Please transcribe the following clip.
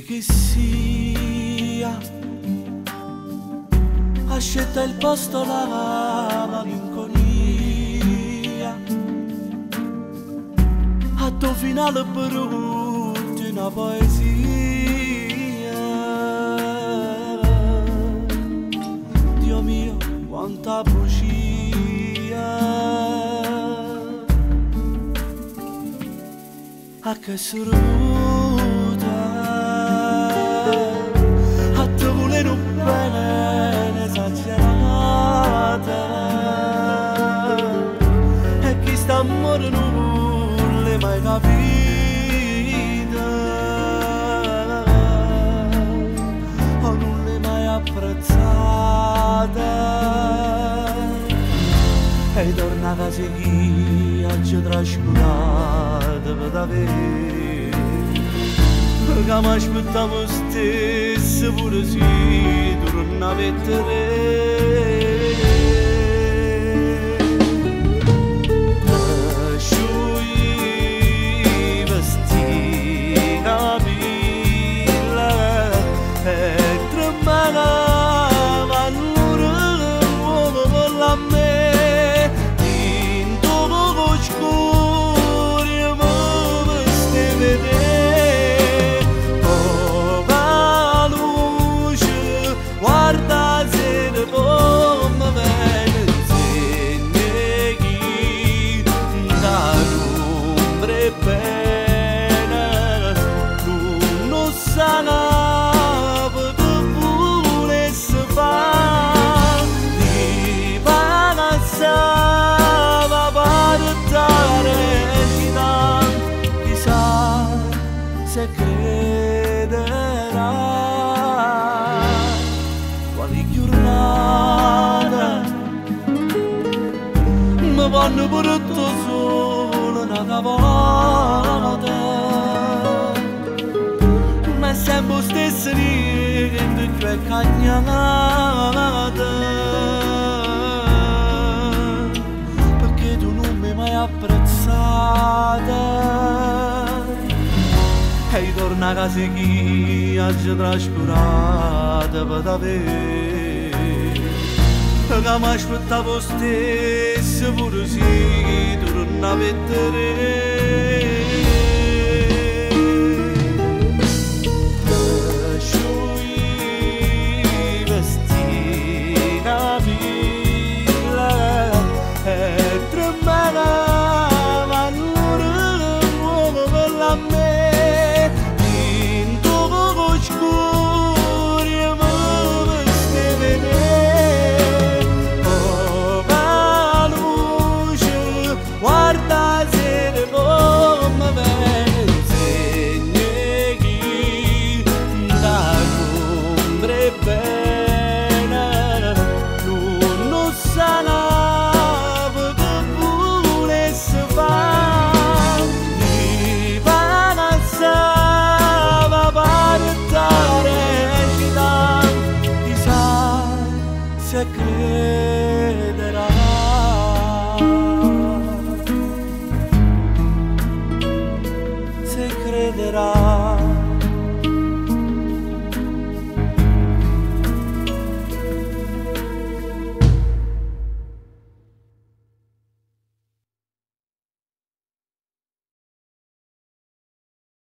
che sia, accetta il posto la malinconia, a tuo finale brutto una poesia. Dio mio, quanta bugia, a che sorruta, a te voler un bene esagerata, e chi sta amore non l'hai mai capita, o non l'hai mai apprezzata, e torna a casa chi ha già trascurato per davvero, che mi aspettavo stesso pure se tu non avete. Se crederà, quali giornata mi vanno brutto solo una volta, ma sempre stesso niente che cagnata, perché tu non mi hai mai apprezzata. E torna a casa chi ha già trascurato per davvero, che mi aspettavo stesso pure se tu non avete. Se crederà, se crederà.